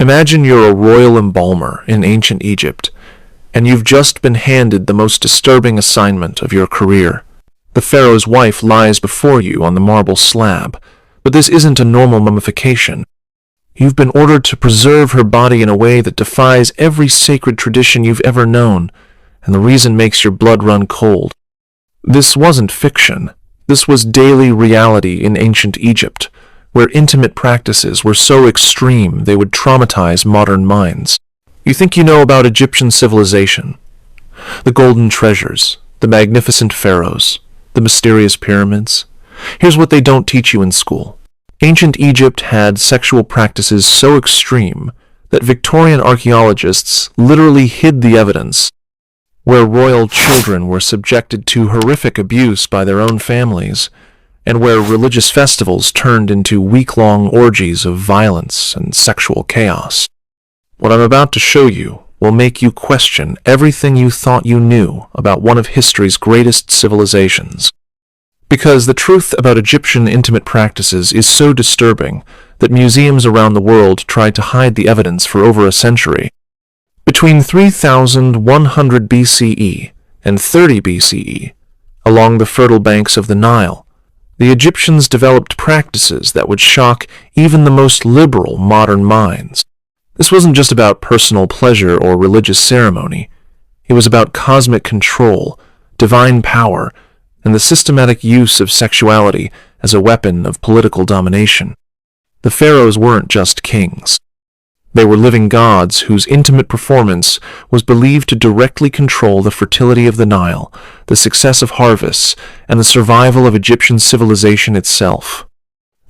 Imagine you're a royal embalmer in ancient Egypt, and you've just been handed the most disturbing assignment of your career. The pharaoh's wife lies before you on the marble slab, but this isn't a normal mummification. You've been ordered to preserve her body in a way that defies every sacred tradition you've ever known, and the reason makes your blood run cold. This wasn't fiction. This was daily reality in ancient Egypt, where intimate practices were so extreme they would traumatize modern minds. You think you know about Egyptian civilization, the golden treasures, the magnificent pharaohs, the mysterious pyramids. Here's what they don't teach you in school. Ancient Egypt had sexual practices so extreme that Victorian archaeologists literally hid the evidence, where royal children were subjected to horrific abuse by their own families, and where religious festivals turned into week-long orgies of violence and sexual chaos. What I'm about to show you will make you question everything you thought you knew about one of history's greatest civilizations. Because the truth about Egyptian intimate practices is so disturbing that museums around the world tried to hide the evidence for over a century. Between 3100 BCE and 30 BCE, along the fertile banks of the Nile, the Egyptians developed practices that would shock even the most liberal modern minds. This wasn't just about personal pleasure or religious ceremony. It was about cosmic control, divine power, and the systematic use of sexuality as a weapon of political domination. The pharaohs weren't just kings. They were living gods whose intimate performance was believed to directly control the fertility of the Nile, the success of harvests, and the survival of Egyptian civilization itself.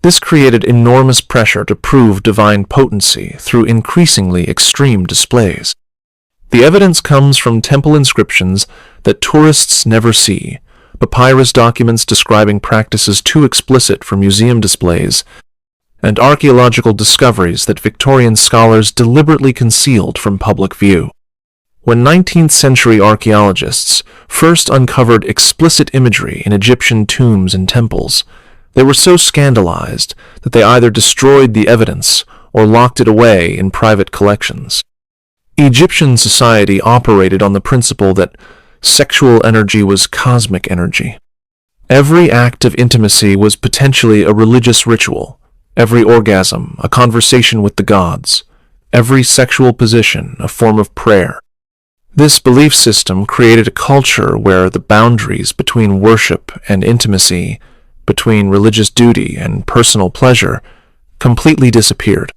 This created enormous pressure to prove divine potency through increasingly extreme displays. The evidence comes from temple inscriptions that tourists never see, papyrus documents describing practices too explicit for museum displays, and archaeological discoveries that Victorian scholars deliberately concealed from public view. When 19th-century archaeologists first uncovered explicit imagery in Egyptian tombs and temples, they were so scandalized that they either destroyed the evidence or locked it away in private collections. Egyptian society operated on the principle that sexual energy was cosmic energy. Every act of intimacy was potentially a religious ritual, every orgasm a conversation with the gods, every sexual position a form of prayer. This belief system created a culture where the boundaries between worship and intimacy, between religious duty and personal pleasure, completely disappeared.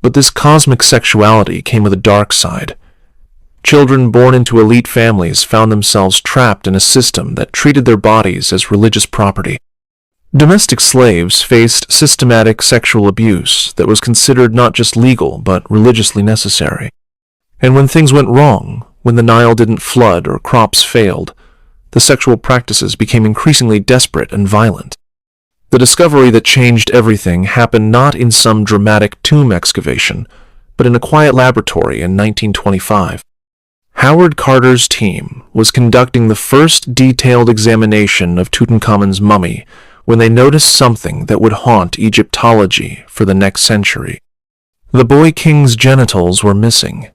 But this cosmic sexuality came with a dark side. Children born into elite families found themselves trapped in a system that treated their bodies as religious property. Domestic slaves faced systematic sexual abuse that was considered not just legal but religiously necessary. And when things went wrong, when the Nile didn't flood or crops failed, the sexual practices became increasingly desperate and violent. The discovery that changed everything happened not in some dramatic tomb excavation, but in a quiet laboratory in 1925. Howard Carter's team was conducting the first detailed examination of Tutankhamun's mummy when they noticed something that would haunt Egyptology for the next century. The boy king's genitals were missing.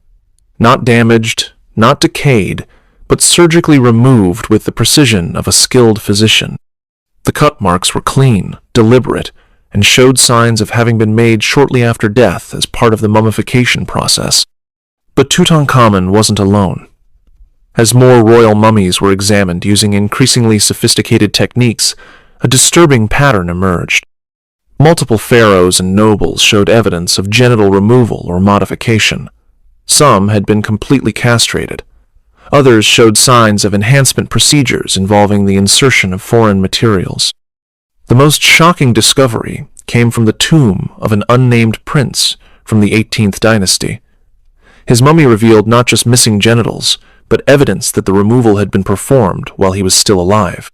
Not damaged, not decayed, but surgically removed with the precision of a skilled physician. The cut marks were clean, deliberate, and showed signs of having been made shortly after death as part of the mummification process. But Tutankhamun wasn't alone. As more royal mummies were examined using increasingly sophisticated techniques, a disturbing pattern emerged. Multiple pharaohs and nobles showed evidence of genital removal or modification. Some had been completely castrated. Others showed signs of enhancement procedures involving the insertion of foreign materials. The most shocking discovery came from the tomb of an unnamed prince from the 18th dynasty. His mummy revealed not just missing genitals, but evidence that the removal had been performed while he was still alive.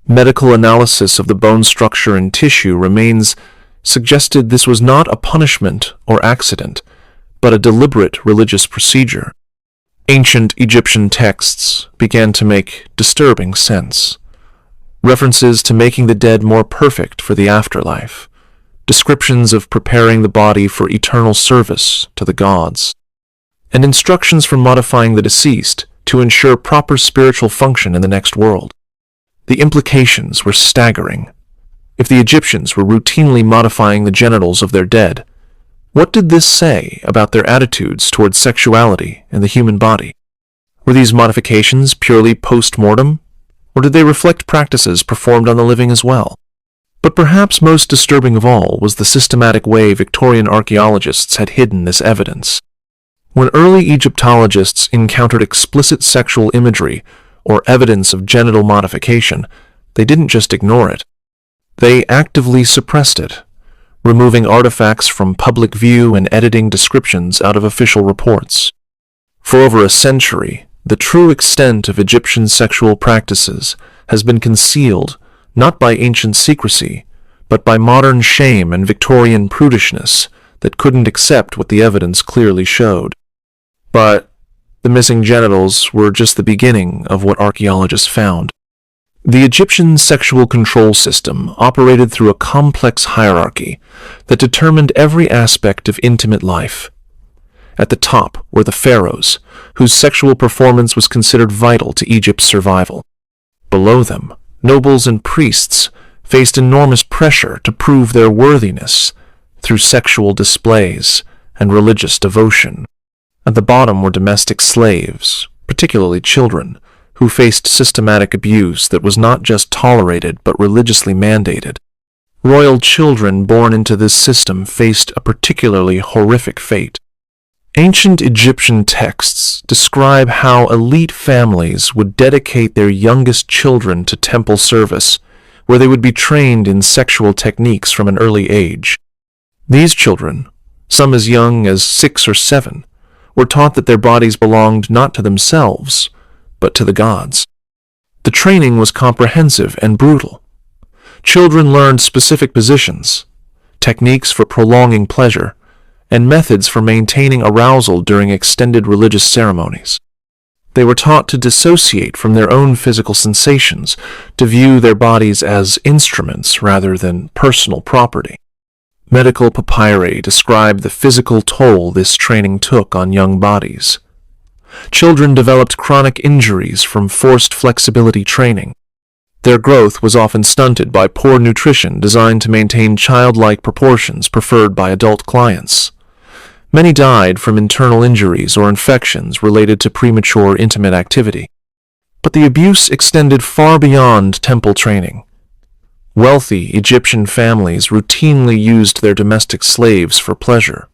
Medical analysis of the bone structure and tissue remains suggested this was not a punishment or accident, but a deliberate religious procedure. Ancient Egyptian texts began to make disturbing sense. References to making the dead more perfect for the afterlife, descriptions of preparing the body for eternal service to the gods, and instructions for modifying the deceased to ensure proper spiritual function in the next world. The implications were staggering. If the Egyptians were routinely modifying the genitals of their dead, what did this say about their attitudes towards sexuality and the human body? Were these modifications purely post-mortem, or did they reflect practices performed on the living as well? But perhaps most disturbing of all was the systematic way Victorian archaeologists had hidden this evidence. When early Egyptologists encountered explicit sexual imagery or evidence of genital modification, they didn't just ignore it. They actively suppressed it, removing artifacts from public view and editing descriptions out of official reports. For over a century, the true extent of Egyptian sexual practices has been concealed not by ancient secrecy, but by modern shame and Victorian prudishness that couldn't accept what the evidence clearly showed. But the missing genitals were just the beginning of what archaeologists found. The Egyptian sexual control system operated through a complex hierarchy that determined every aspect of intimate life. At the top were the pharaohs, whose sexual performance was considered vital to Egypt's survival. Below them, nobles and priests faced enormous pressure to prove their worthiness through sexual displays and religious devotion. At the bottom were domestic slaves, particularly children, who faced systematic abuse that was not just tolerated but religiously mandated. Royal children born into this system faced a particularly horrific fate. Ancient Egyptian texts describe how elite families would dedicate their youngest children to temple service, where they would be trained in sexual techniques from an early age. These children, some as young as 6 or 7, were taught that their bodies belonged not to themselves, but to the gods. The training was comprehensive and brutal. Children learned specific positions, techniques for prolonging pleasure, and methods for maintaining arousal during extended religious ceremonies. They were taught to dissociate from their own physical sensations, to view their bodies as instruments rather than personal property. Medical papyri describe the physical toll this training took on young bodies. Children developed chronic injuries from forced flexibility training. Their growth was often stunted by poor nutrition designed to maintain childlike proportions preferred by adult clients. Many died from internal injuries or infections related to premature intimate activity. But the abuse extended far beyond temple training. Wealthy Egyptian families routinely used their domestic slaves for pleasure,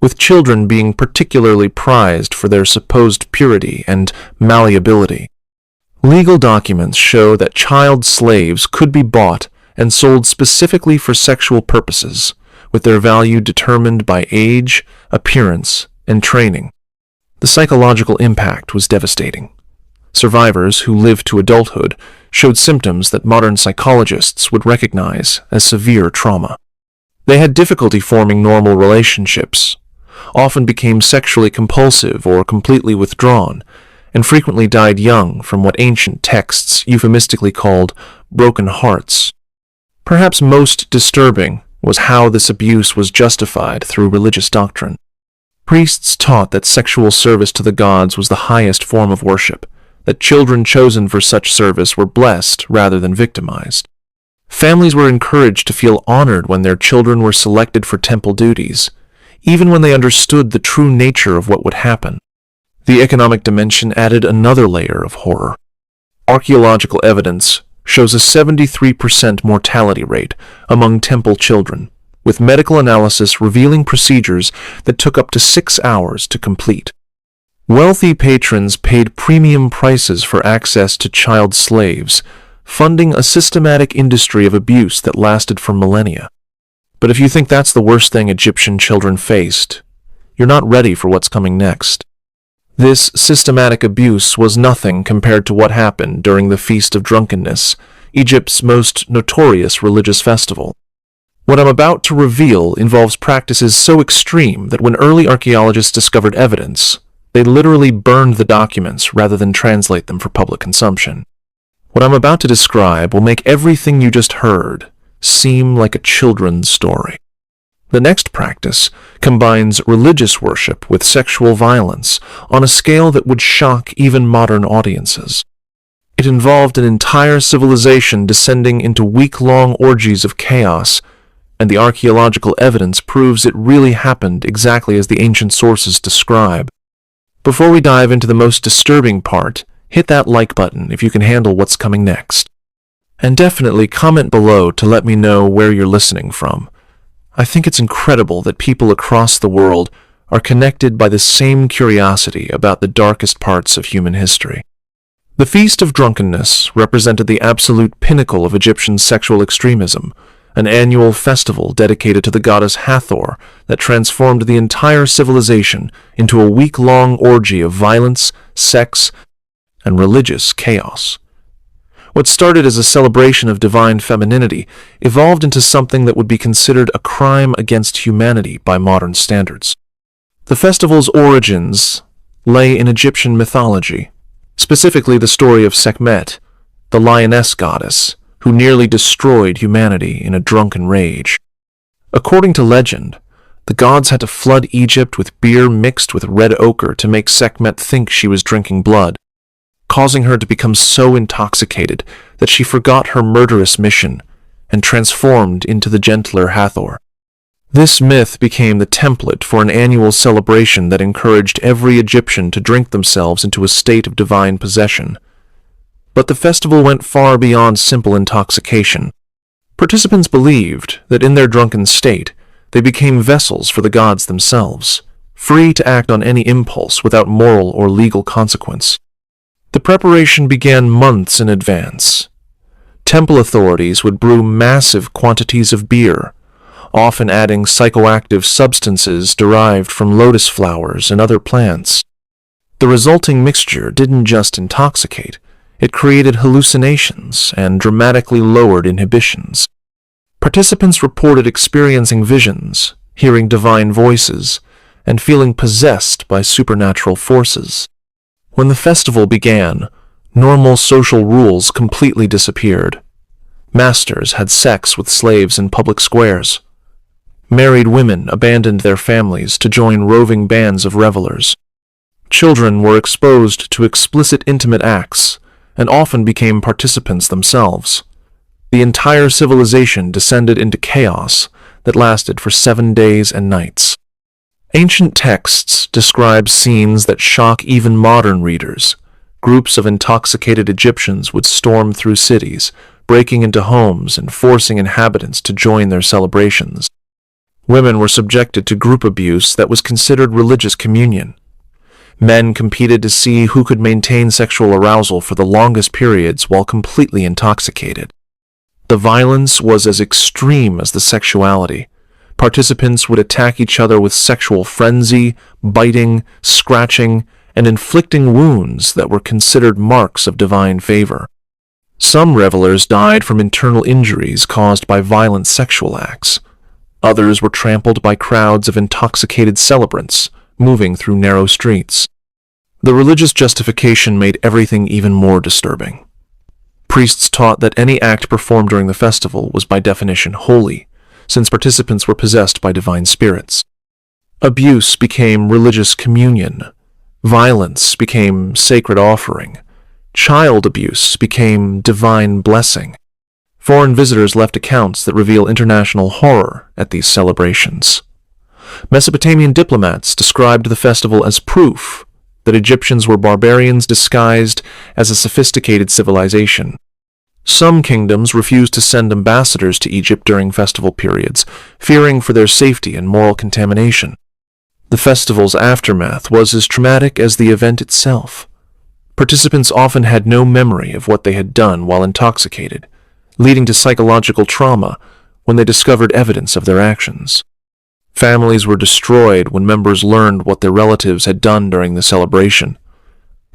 with children being particularly prized for their supposed purity and malleability. Legal documents show that child slaves could be bought and sold specifically for sexual purposes, with their value determined by age, appearance, and training. The psychological impact was devastating. Survivors who lived to adulthood showed symptoms that modern psychologists would recognize as severe trauma. They had difficulty forming normal relationships, often became sexually compulsive or completely withdrawn, and frequently died young from what ancient texts euphemistically called broken hearts. Perhaps most disturbing was how this abuse was justified through religious doctrine. Priests taught that sexual service to the gods was the highest form of worship, that children chosen for such service were blessed rather than victimized. Families were encouraged to feel honored when their children were selected for temple duties, even when they understood the true nature of what would happen. The economic dimension added another layer of horror. Archaeological evidence shows a 73% mortality rate among temple children, with medical analysis revealing procedures that took up to 6 hours to complete. Wealthy patrons paid premium prices for access to child slaves, funding a systematic industry of abuse that lasted for millennia. But if you think that's the worst thing Egyptian children faced, you're not ready for what's coming next. This systematic abuse was nothing compared to what happened during the Feast of Drunkenness, Egypt's most notorious religious festival. What I'm about to reveal involves practices so extreme that when early archaeologists discovered evidence, they literally burned the documents rather than translate them for public consumption. What I'm about to describe will make everything you just heard seem like a children's story. The next practice combines religious worship with sexual violence on a scale that would shock even modern audiences. It involved an entire civilization descending into week-long orgies of chaos, and the archaeological evidence proves it really happened exactly as the ancient sources describe. Before we dive into the most disturbing part, hit that like button if you can handle what's coming next. And definitely comment below to let me know where you're listening from. I think it's incredible that people across the world are connected by the same curiosity about the darkest parts of human history. The Feast of Drunkenness represented the absolute pinnacle of Egyptian sexual extremism, an annual festival dedicated to the goddess Hathor that transformed the entire civilization into a week-long orgy of violence, sex, and religious chaos. What started as a celebration of divine femininity evolved into something that would be considered a crime against humanity by modern standards. The festival's origins lay in Egyptian mythology, specifically the story of Sekhmet, the lioness goddess, who nearly destroyed humanity in a drunken rage. According to legend, the gods had to flood Egypt with beer mixed with red ochre to make Sekhmet think she was drinking blood, causing her to become so intoxicated that she forgot her murderous mission and transformed into the gentler Hathor. This myth became the template for an annual celebration that encouraged every Egyptian to drink themselves into a state of divine possession. But the festival went far beyond simple intoxication. Participants believed that in their drunken state, they became vessels for the gods themselves, free to act on any impulse without moral or legal consequence. The preparation began months in advance. Temple authorities would brew massive quantities of beer, often adding psychoactive substances derived from lotus flowers and other plants. The resulting mixture didn't just intoxicate, it created hallucinations and dramatically lowered inhibitions. Participants reported experiencing visions, hearing divine voices, and feeling possessed by supernatural forces. When the festival began, normal social rules completely disappeared. Masters had sex with slaves in public squares. Married women abandoned their families to join roving bands of revelers. Children were exposed to explicit intimate acts and often became participants themselves. The entire civilization descended into chaos that lasted for 7 days and nights. Ancient texts describe scenes that shock even modern readers. Groups of intoxicated Egyptians would storm through cities, breaking into homes and forcing inhabitants to join their celebrations. Women were subjected to group abuse that was considered religious communion. Men competed to see who could maintain sexual arousal for the longest periods while completely intoxicated. The violence was as extreme as the sexuality. Participants would attack each other with sexual frenzy, biting, scratching, and inflicting wounds that were considered marks of divine favor. Some revelers died from internal injuries caused by violent sexual acts. Others were trampled by crowds of intoxicated celebrants moving through narrow streets. The religious justification made everything even more disturbing. Priests taught that any act performed during the festival was by definition holy, since participants were possessed by divine spirits. Abuse became religious communion. Violence became sacred offering. Child abuse became divine blessing. Foreign visitors left accounts that reveal international horror at these celebrations. Mesopotamian diplomats described the festival as proof that Egyptians were barbarians disguised as a sophisticated civilization. Some kingdoms refused to send ambassadors to Egypt during festival periods, fearing for their safety and moral contamination. The festival's aftermath was as traumatic as the event itself. Participants often had no memory of what they had done while intoxicated, leading to psychological trauma when they discovered evidence of their actions. Families were destroyed when members learned what their relatives had done during the celebration.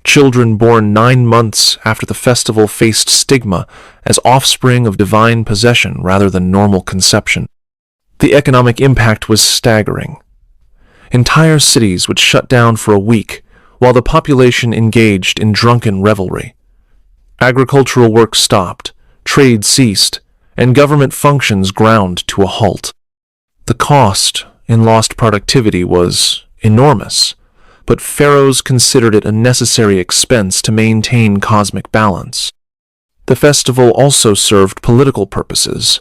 Children born 9 months after the festival faced stigma as offspring of divine possession rather than normal conception. The economic impact was staggering. Entire cities would shut down for a week while the population engaged in drunken revelry. Agricultural work stopped, trade ceased, and government functions ground to a halt. The cost in lost productivity was enormous, but pharaohs considered it a necessary expense to maintain cosmic balance. The festival also served political purposes.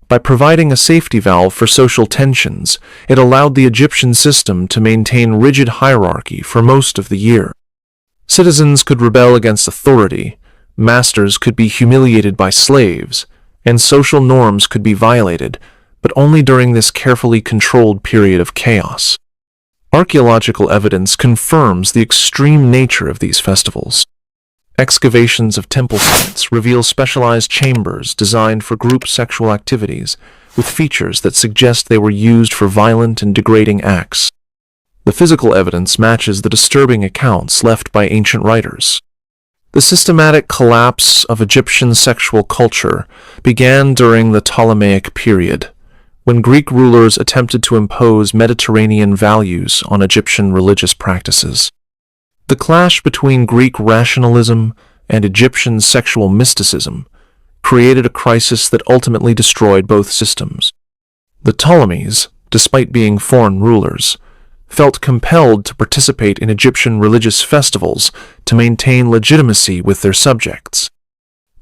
By providing a safety valve for social tensions, it allowed the Egyptian system to maintain rigid hierarchy for most of the year. Citizens could rebel against authority, masters could be humiliated by slaves, and social norms could be violated, but only during this carefully controlled period of chaos. Archaeological evidence confirms the extreme nature of these festivals. Excavations of temple sites reveal specialized chambers designed for group sexual activities, with features that suggest they were used for violent and degrading acts. The physical evidence matches the disturbing accounts left by ancient writers. The systematic collapse of Egyptian sexual culture began during the Ptolemaic period, when Greek rulers attempted to impose Mediterranean values on Egyptian religious practices. The clash between Greek rationalism and Egyptian sexual mysticism created a crisis that ultimately destroyed both systems. The Ptolemies, despite being foreign rulers, felt compelled to participate in Egyptian religious festivals to maintain legitimacy with their subjects.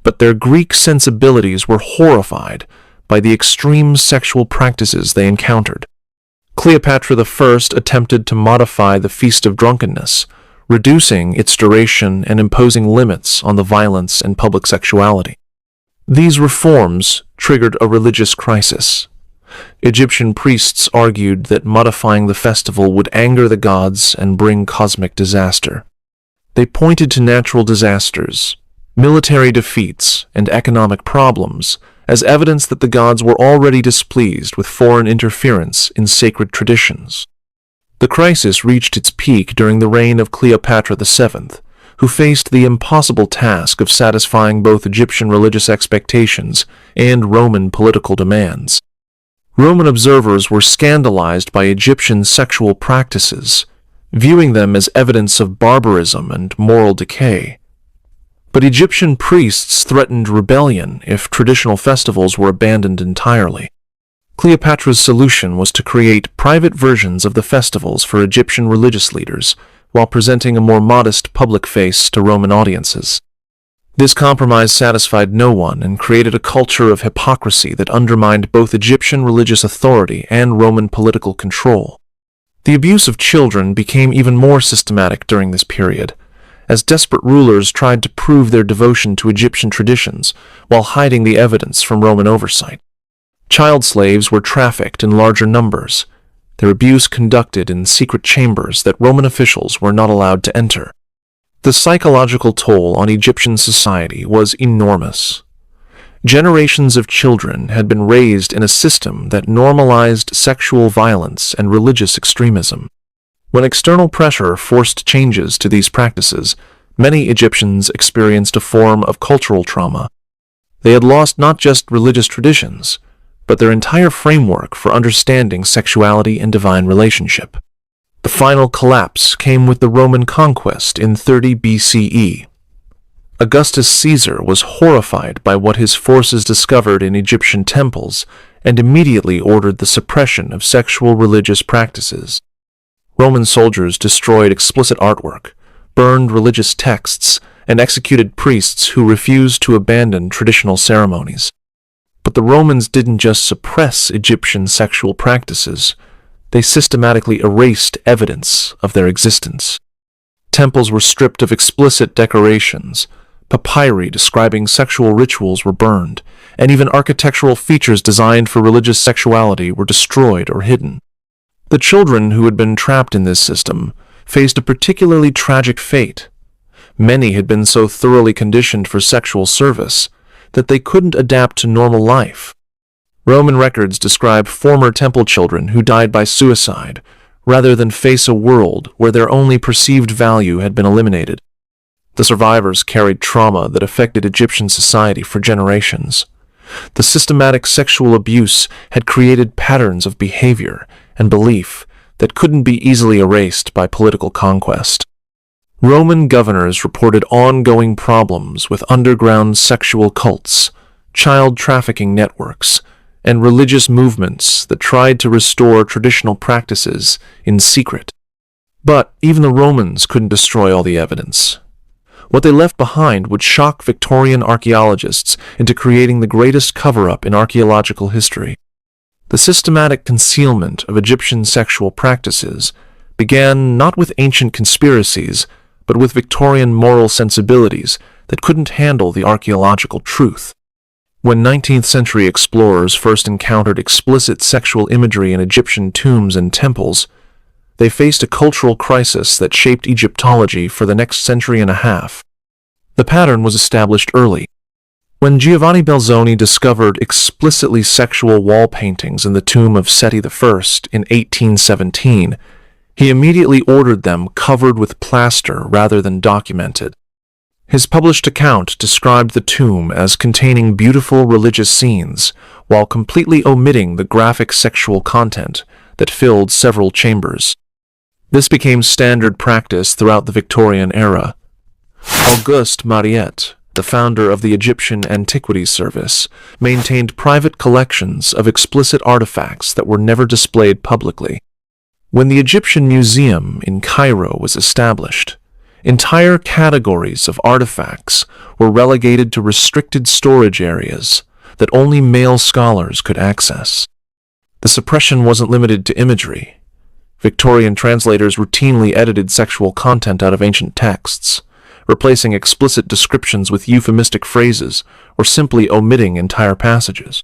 But their Greek sensibilities were horrified by the extreme sexual practices they encountered. Cleopatra I attempted to modify the Feast of Drunkenness, reducing its duration and imposing limits on the violence and public sexuality. These reforms triggered a religious crisis. Egyptian priests argued that modifying the festival would anger the gods and bring cosmic disaster. They pointed to natural disasters, military defeats, and economic problems as evidence that the gods were already displeased with foreign interference in sacred traditions. The crisis reached its peak during the reign of Cleopatra VII, who faced the impossible task of satisfying both Egyptian religious expectations and Roman political demands. Roman observers were scandalized by Egyptian sexual practices, viewing them as evidence of barbarism and moral decay. But Egyptian priests threatened rebellion if traditional festivals were abandoned entirely. Cleopatra's solution was to create private versions of the festivals for Egyptian religious leaders, while presenting a more modest public face to Roman audiences. This compromise satisfied no one and created a culture of hypocrisy that undermined both Egyptian religious authority and Roman political control. The abuse of children became even more systematic during this period, as desperate rulers tried to prove their devotion to Egyptian traditions while hiding the evidence from Roman oversight. Child slaves were trafficked in larger numbers, their abuse conducted in secret chambers that Roman officials were not allowed to enter. The psychological toll on Egyptian society was enormous. Generations of children had been raised in a system that normalized sexual violence and religious extremism. When external pressure forced changes to these practices, many Egyptians experienced a form of cultural trauma. They had lost not just religious traditions, but their entire framework for understanding sexuality and divine relationship. The final collapse came with the Roman conquest in 30 BCE. Augustus Caesar was horrified by what his forces discovered in Egyptian temples and immediately ordered the suppression of sexual religious practices. Roman soldiers destroyed explicit artwork, burned religious texts, and executed priests who refused to abandon traditional ceremonies. But the Romans didn't just suppress Egyptian sexual practices, they systematically erased evidence of their existence. Temples were stripped of explicit decorations, papyri describing sexual rituals were burned, and even architectural features designed for religious sexuality were destroyed or hidden. The children who had been trapped in this system faced a particularly tragic fate. Many had been so thoroughly conditioned for sexual service that they couldn't adapt to normal life. Roman records describe former temple children who died by suicide, rather than face a world where their only perceived value had been eliminated. The survivors carried trauma that affected Egyptian society for generations. The systematic sexual abuse had created patterns of behavior and belief that couldn't be easily erased by political conquest. Roman governors reported ongoing problems with underground sexual cults, child trafficking networks, and religious movements that tried to restore traditional practices in secret. But even the Romans couldn't destroy all the evidence. What they left behind would shock Victorian archaeologists into creating the greatest cover-up in archaeological history. The systematic concealment of Egyptian sexual practices began not with ancient conspiracies, but with Victorian moral sensibilities that couldn't handle the archaeological truth. When 19th-century explorers first encountered explicit sexual imagery in Egyptian tombs and temples, they faced a cultural crisis that shaped Egyptology for the next century and a half. The pattern was established early. When Giovanni Belzoni discovered explicitly sexual wall paintings in the tomb of Seti I in 1817, he immediately ordered them covered with plaster rather than documented. His published account described the tomb as containing beautiful religious scenes, while completely omitting the graphic sexual content that filled several chambers. This became standard practice throughout the Victorian era. Auguste Mariette, the founder of the Egyptian Antiquities Service, maintained private collections of explicit artifacts that were never displayed publicly. When the Egyptian Museum in Cairo was established, entire categories of artifacts were relegated to restricted storage areas that only male scholars could access. The suppression wasn't limited to imagery. Victorian translators routinely edited sexual content out of ancient texts, replacing explicit descriptions with euphemistic phrases or simply omitting entire passages.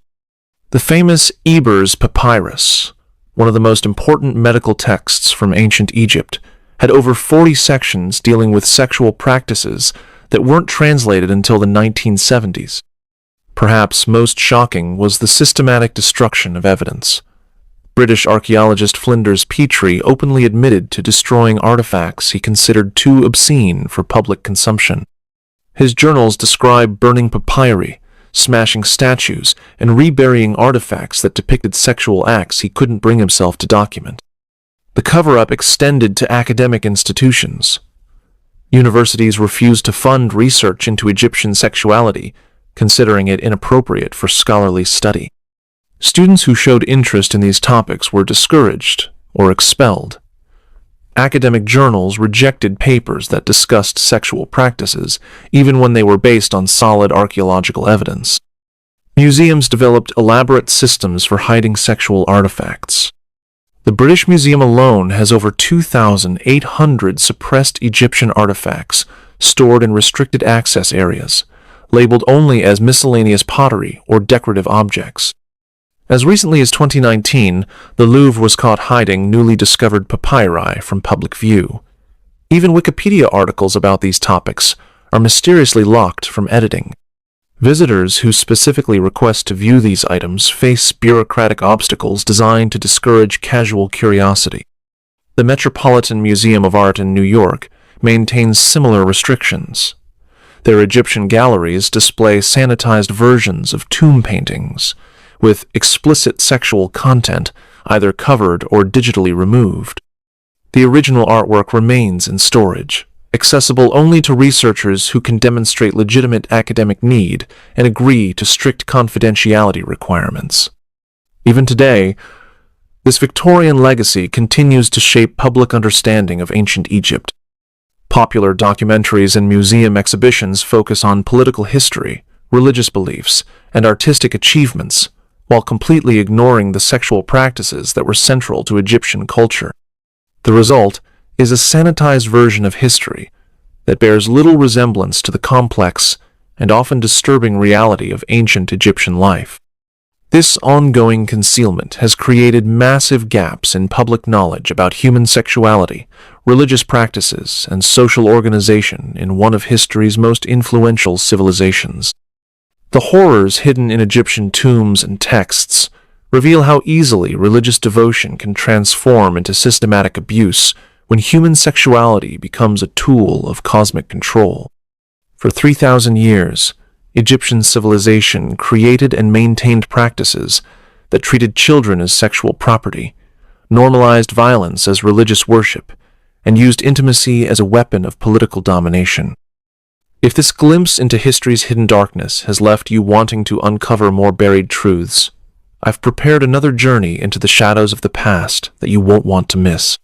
The famous Ebers Papyrus, one of the most important medical texts from ancient Egypt, had over 40 sections dealing with sexual practices that weren't translated until the 1970s. Perhaps most shocking was the systematic destruction of evidence. British archaeologist Flinders Petrie openly admitted to destroying artifacts he considered too obscene for public consumption. His journals describe burning papyri, smashing statues, and reburying artifacts that depicted sexual acts he couldn't bring himself to document. The cover-up extended to academic institutions. Universities refused to fund research into Egyptian sexuality, considering it inappropriate for scholarly study. Students who showed interest in these topics were discouraged or expelled. Academic journals rejected papers that discussed sexual practices, even when they were based on solid archaeological evidence. Museums developed elaborate systems for hiding sexual artifacts. The British Museum alone has over 2,800 suppressed Egyptian artifacts stored in restricted access areas, labeled only as miscellaneous pottery or decorative objects. As recently as 2019, the Louvre was caught hiding newly discovered papyri from public view. Even Wikipedia articles about these topics are mysteriously locked from editing. Visitors who specifically request to view these items face bureaucratic obstacles designed to discourage casual curiosity. The Metropolitan Museum of Art in New York maintains similar restrictions. Their Egyptian galleries display sanitized versions of tomb paintings, with explicit sexual content either covered or digitally removed. The original artwork remains in storage, accessible only to researchers who can demonstrate legitimate academic need and agree to strict confidentiality requirements. Even today, this Victorian legacy continues to shape public understanding of ancient Egypt. Popular documentaries and museum exhibitions focus on political history, religious beliefs, and artistic achievements, while completely ignoring the sexual practices that were central to Egyptian culture. The result is a sanitized version of history that bears little resemblance to the complex and often disturbing reality of ancient Egyptian life. This ongoing concealment has created massive gaps in public knowledge about human sexuality, religious practices, and social organization in one of history's most influential civilizations. The horrors hidden in Egyptian tombs and texts reveal how easily religious devotion can transform into systematic abuse when human sexuality becomes a tool of cosmic control. For 3,000 years, Egyptian civilization created and maintained practices that treated children as sexual property, normalized violence as religious worship, and used intimacy as a weapon of political domination. If this glimpse into history's hidden darkness has left you wanting to uncover more buried truths, I've prepared another journey into the shadows of the past that you won't want to miss.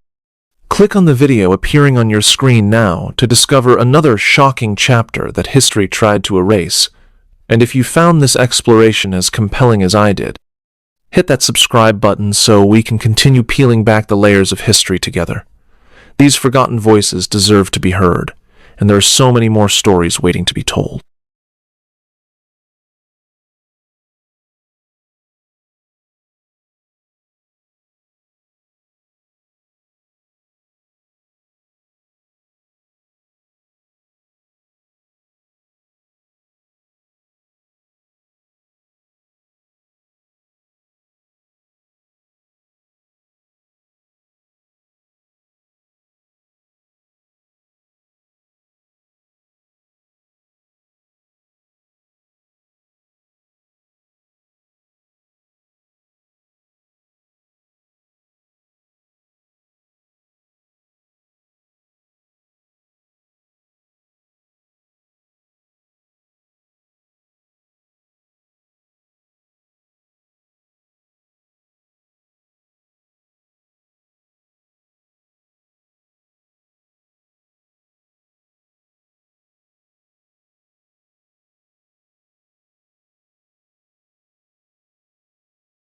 Click on the video appearing on your screen now to discover another shocking chapter that history tried to erase. And if you found this exploration as compelling as I did, hit that subscribe button so we can continue peeling back the layers of history together. These forgotten voices deserve to be heard, and there are so many more stories waiting to be told.